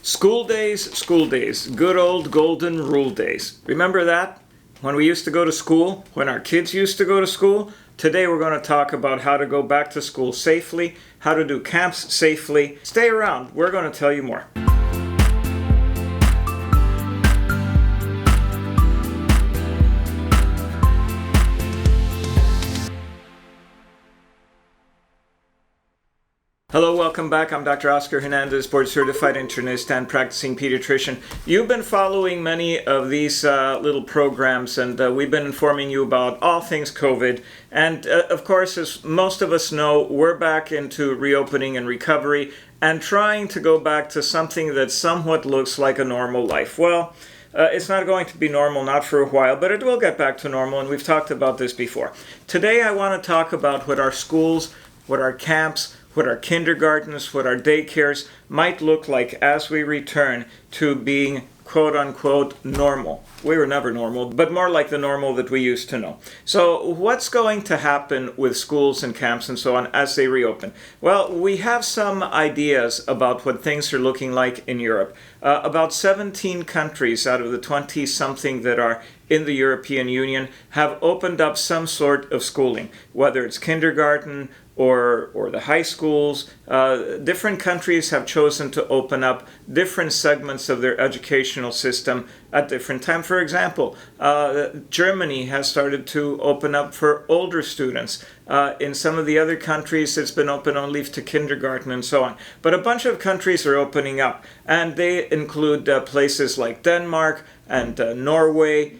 School days, good old golden rule days. Remember that? When we used to go to school, when our kids used to go to school? Today we're going to talk about how to go back to school safely, how to do camps safely. Stay around, we're going to tell you more. Hello, welcome back. I'm Dr. Oscar Hernandez, board-certified internist and practicing pediatrician. You've been following many of these little programs, and we've been informing you about all things COVID. And of course, as most of us know, we're back into reopening and recovery and trying to go back to something that somewhat looks like a normal life. Well, it's not going to be normal, not for a while, but it will get back to normal, and we've talked about this before. Today, I want to talk about what our schools, what our camps, what our kindergartens, what our daycares might look like as we return to being quote-unquote normal. We were never normal, but more like the normal that we used to know. So what's going to happen with schools and camps and so on as they reopen? Well, we have some ideas about what things are looking like in Europe. About 17 countries out of the 20-something that are in the European Union have opened up some sort of schooling, whether it's kindergarten or the high schools. Different countries have chosen to open up different segments of their educational system at different times. For example, Germany has started to open up for older students. In some of the other countries, it's been open only to kindergarten and so on. But a bunch of countries are opening up, and they include places like Denmark and Norway.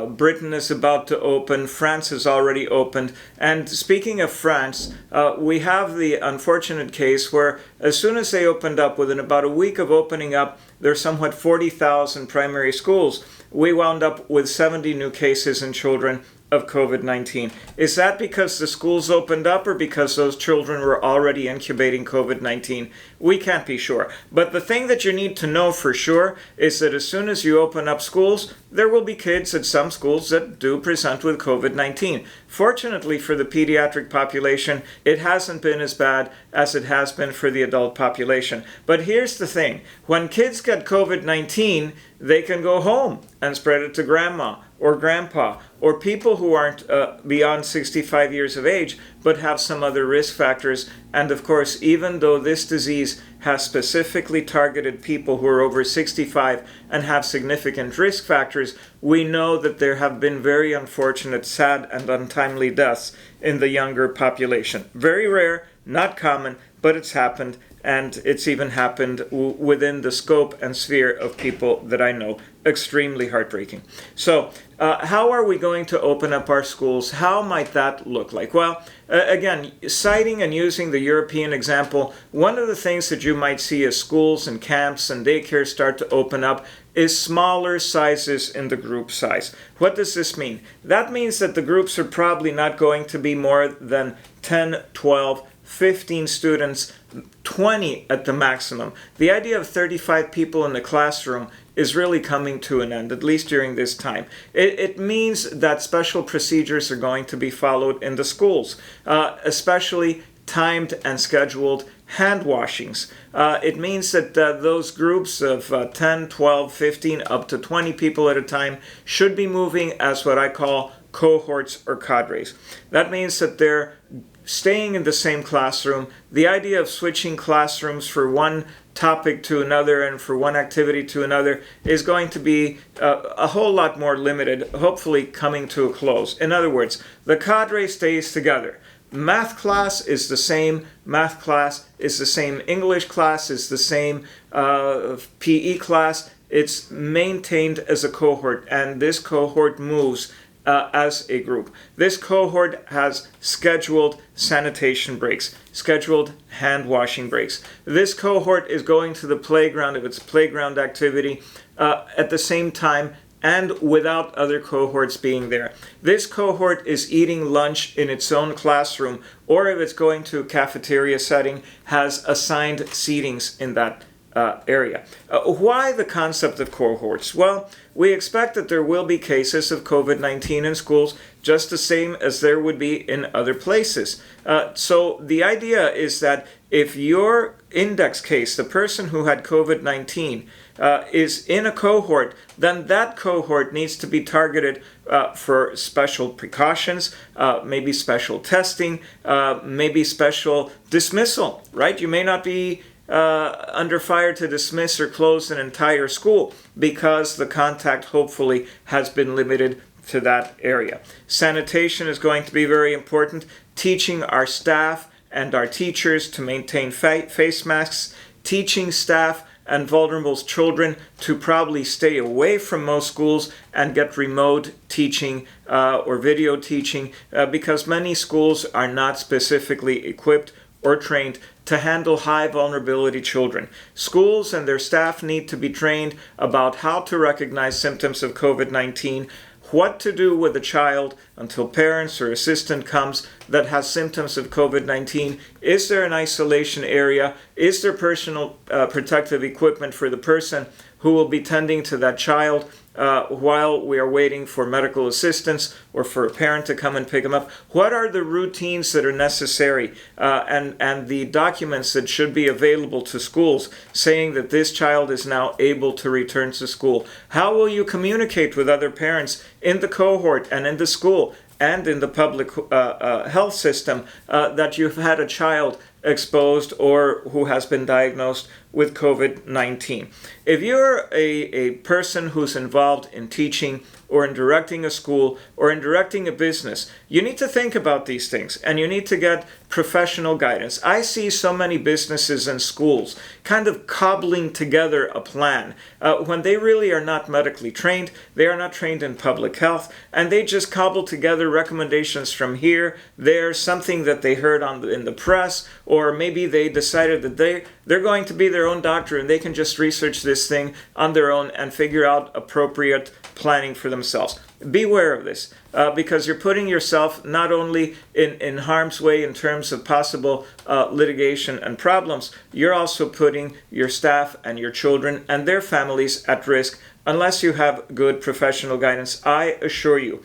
Britain is about to open. France has already opened. And speaking of France, we have the unfortunate case where as soon as they opened up, within about a week of opening up, there's somewhat 40,000 primary schools. We wound up with 70 new cases in children of COVID-19. Is that because the schools opened up or because those children were already incubating COVID-19? We can't be sure. But the thing that you need to know for sure is that as soon as you open up schools, there will be kids at some schools that do present with COVID-19. Fortunately for the pediatric population, it hasn't been as bad as it has been for the adult population. But here's the thing. When kids get COVID-19, they can go home and spread it to grandma or grandpa or people who aren't beyond 65 years of age but have some other risk factors. And of course, even though this disease has specifically targeted people who are over 65 and have significant risk factors, we know that there have been very unfortunate, sad, and untimely deaths in the younger population. Very rare, not common, but it's happened, and it's even happened within the scope and sphere of people that I know. Extremely heartbreaking. So, how are we going to open up our schools? How might that look like? Well, again, citing and using the European example, one of the things that you might see as schools and camps and daycares start to open up is smaller sizes in the group size. What does this mean? That means that the groups are probably not going to be more than 10, 12, 15 students, 20 at the maximum. The idea of 35 people in the classroom is really coming to an end, at least during this time. It means that special procedures are going to be followed in the schools, especially timed and scheduled hand washings. It means that those groups of 10, 12, 15, up to 20 people at a time should be moving as what I call cohorts or cadres. That means that they're staying in the same classroom. The idea of switching classrooms for one topic to another and for one activity to another is going to be a whole lot more limited, hopefully coming to a close. In other words, the cadre stays together. Math class is the same, math class is the same, English class is the same, PE class, it's maintained as a cohort, and this cohort moves as a group. This cohort has scheduled sanitation breaks, scheduled hand washing breaks. This cohort is going to the playground if it's playground activity at the same time and without other cohorts being there. This cohort is eating lunch in its own classroom, or if it's going to a cafeteria setting, has assigned seatings in that area. Why the concept of cohorts? Well, we expect that there will be cases of COVID-19 in schools just the same as there would be in other places. So the idea is that if your index case, the person who had COVID-19, is in a cohort, then that cohort needs to be targeted for special precautions, maybe special testing, maybe special dismissal, right? You may not be under fire to dismiss or close an entire school because the contact hopefully has been limited to that area. Sanitation is going to be very important. Teaching our staff and our teachers to maintain face masks, teaching staff and vulnerable children to probably stay away from most schools and get remote teaching or video teaching because many schools are not specifically equipped or trained to handle high vulnerability children. Schools and their staff need to be trained about how to recognize symptoms of COVID-19, what to do with a child until parents or assistant comes that has symptoms of COVID-19. Is there an isolation area? Is there personal protective equipment for the person who will be tending to that child while we are waiting for medical assistance or for a parent to come and pick them up? What are the routines that are necessary and the documents that should be available to schools saying that this child is now able to return to school? How will you communicate with other parents in the cohort and in the school and in the public health system that you've had a child exposed or who has been diagnosed with COVID-19? If you're a person who's involved in teaching or in directing a school or in directing a business, you need to think about these things and you need to get professional guidance. I see so many businesses and schools kind of cobbling together a plan when they really are not medically trained, they are not trained in public health, and they just cobble together recommendations from here, there, something that they heard in the press, or maybe they decided that they're going to be their own doctor and they can just research this thing on their own and figure out appropriate planning for themselves. Beware of this because you're putting yourself not only in harm's way in terms of possible litigation and problems, you're also putting your staff and your children and their families at risk unless you have good professional guidance. I assure you,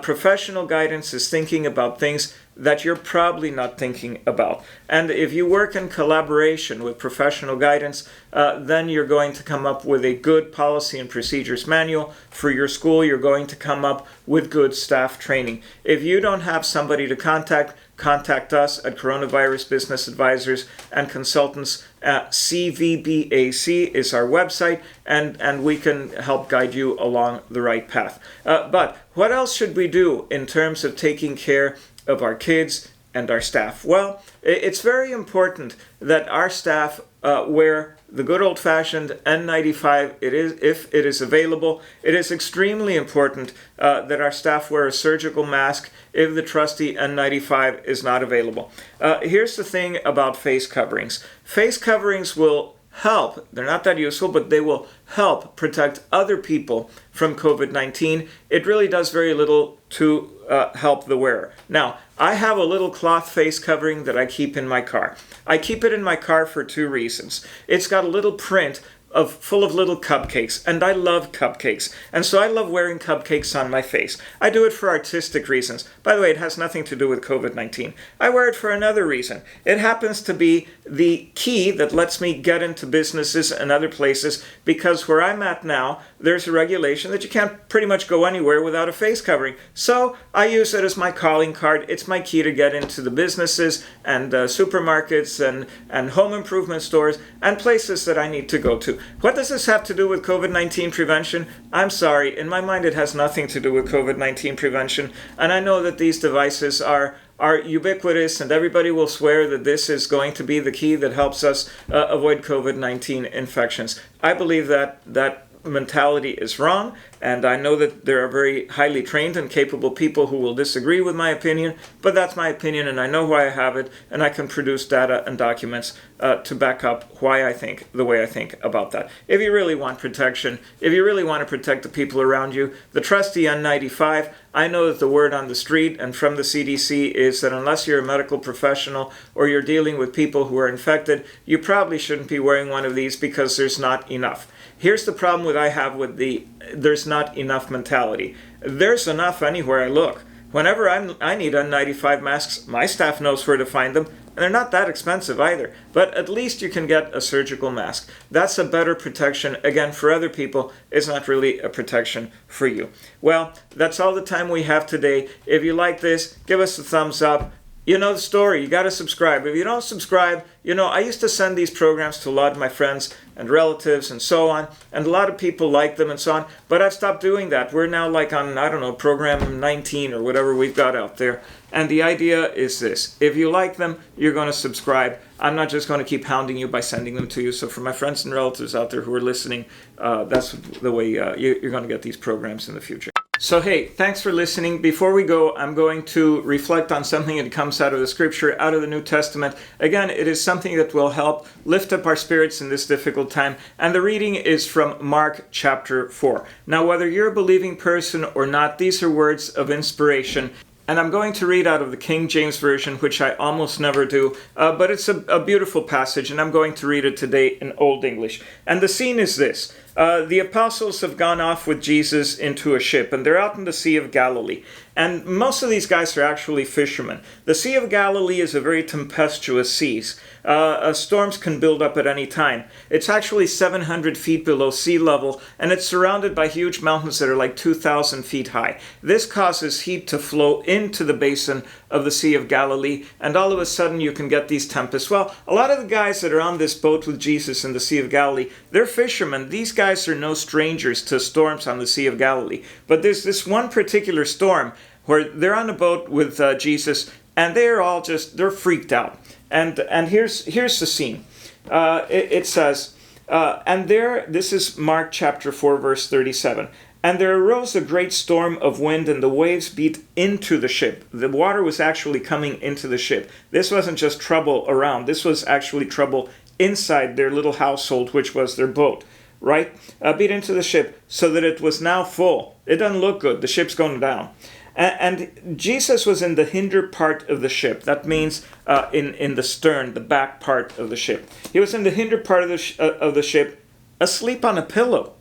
professional guidance is thinking about things that you're probably not thinking about. And if you work in collaboration with professional guidance, then you're going to come up with a good policy and procedures manual for your school. You're going to come up with good staff training. If you don't have somebody to contact us at Coronavirus Business Advisors and Consultants. CVBAC is our website, and we can help guide you along the right path. But what else should we do in terms of taking care of our kids and our staff? Well, it's very important that our staff wear the good old-fashioned N95, if it is available. It is extremely important that our staff wear a surgical mask if the trusty N95 is not available. Here's the thing about face coverings. Face coverings will help. They're not that useful, but they will help protect other people from COVID-19. It really does very little to help the wearer. Now, I have a little cloth face covering that I keep in my car. I keep it in my car for two reasons. It's got a little print full of little cupcakes, and I love cupcakes, and so I love wearing cupcakes on my face. I do it for artistic reasons. By the way, it has nothing to do with COVID-19. I wear it for another reason. It happens to be the key that lets me get into businesses and other places, because where I'm at now, there's a regulation that you can't pretty much go anywhere without a face covering. So I use it as my calling card. It's my key to get into the businesses and supermarkets and home improvement stores and places that I need to go to. What does this have to do with COVID-19 prevention? I'm sorry, in my mind it has nothing to do with COVID-19 prevention, and I know that these devices are ubiquitous, and everybody will swear that this is going to be the key that helps us avoid COVID-19 infections. I believe that mentality is wrong, and I know that there are very highly trained and capable people who will disagree with my opinion, but that's my opinion, and I know why I have it, and I can produce data and documents to back up why I think the way I think about that. If you really want protection, if you really want to protect the people around you, the trusty N95, I know that the word on the street and from the CDC is that unless you're a medical professional or you're dealing with people who are infected, you probably shouldn't be wearing one of these because there's not enough. Here's the problem I have with the there's not enough mentality. There's enough anywhere I look. Whenever I need N95 masks, my staff knows where to find them. and they're not that expensive either. But at least you can get a surgical mask. That's a better protection. Again, for other people, it's not really a protection for you. Well, that's all the time we have today. If you like this, give us a thumbs up. You know the story. You got to subscribe. If you don't subscribe, I used to send these programs to a lot of my friends and relatives and so on, and a lot of people like them and so on, but I've stopped doing that. We're now like on, I don't know, program 19 or whatever we've got out there. And the idea is this. If you like them, you're going to subscribe. I'm not just going to keep hounding you by sending them to you. So for my friends and relatives out there who are listening, that's the way you're going to get these programs in the future. So hey, thanks for listening. Before we go, I'm going to reflect on something that comes out of the scripture, out of the New Testament. Again, it is something that will help lift up our spirits in this difficult time. And the reading is from Mark chapter 4. Now, whether you're a believing person or not, these are words of inspiration. And I'm going to read out of the King James Version, which I almost never do, but it's a beautiful passage, and I'm going to read it today in Old English. And the scene is this. The apostles have gone off with Jesus into a ship, and they're out in the Sea of Galilee. And most of these guys are actually fishermen. The Sea of Galilee is a very tempestuous sea. Storms can build up at any time. It's actually 700 feet below sea level, and it's surrounded by huge mountains that are like 2,000 feet high. This causes heat to flow into the basin of the Sea of Galilee, and all of a sudden you can get these tempests. Well, a lot of the guys that are on this boat with Jesus in the Sea of Galilee, they're fishermen. These guys are no strangers to storms on the Sea of Galilee. But there's this one particular storm where they're on a boat with Jesus, and they're freaked out. And here's the scene. It says, this is Mark chapter 4, verse 37. And there arose a great storm of wind, and the waves beat into the ship. The water was actually coming into the ship. This wasn't just trouble around. This was actually trouble inside their little household, which was their boat, right? Beat into the ship so that it was now full. It doesn't look good. The ship's going down. And Jesus was in the hinder part of the ship. That means in the stern, the back part of the ship. He was in the hinder part of the ship, asleep on a pillow.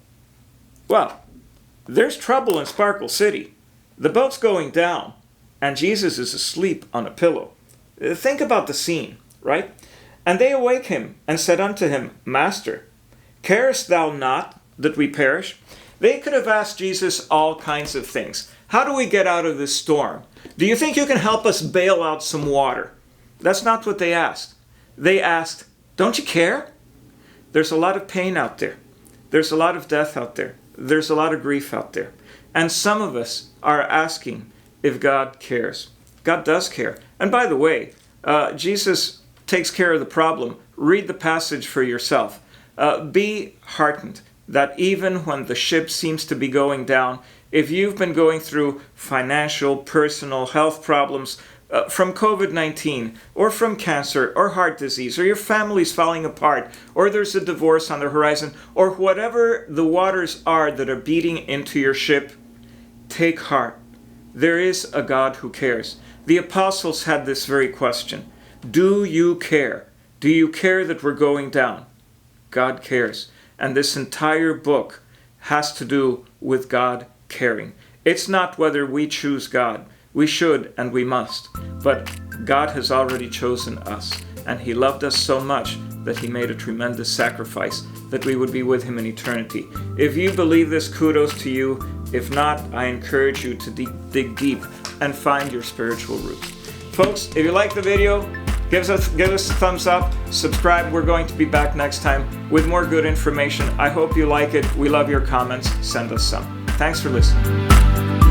Well, there's trouble in Sparkle City. The boat's going down, and Jesus is asleep on a pillow. Think about the scene, right? And they awake him, and said unto him, Master, carest thou not that we perish? They could have asked Jesus all kinds of things. How do we get out of this storm? Do you think you can help us bail out some water? That's not what they asked. They asked, don't you care? There's a lot of pain out there. There's a lot of death out there. There's a lot of grief out there. And some of us are asking if God cares. God does care. And by the way, Jesus takes care of the problem. Read the passage for yourself. Be heartened that even when the ship seems to be going down, if you've been going through financial, personal, health problems from COVID-19, or from cancer, or heart disease, or your family's falling apart, or there's a divorce on the horizon, or whatever the waters are that are beating into your ship, take heart. There is a God who cares. The apostles had this very question. Do you care? Do you care that we're going down? God cares. And this entire book has to do with God caring. It's not whether we choose God. We should and we must. But God has already chosen us. And He loved us so much that He made a tremendous sacrifice that we would be with Him in eternity. If you believe this, kudos to you. If not, I encourage you to dig deep and find your spiritual roots. Folks, if you like the video, give us a thumbs up, subscribe. We're going to be back next time with more good information. I hope you like it. We love your comments. Send us some. Thanks for listening.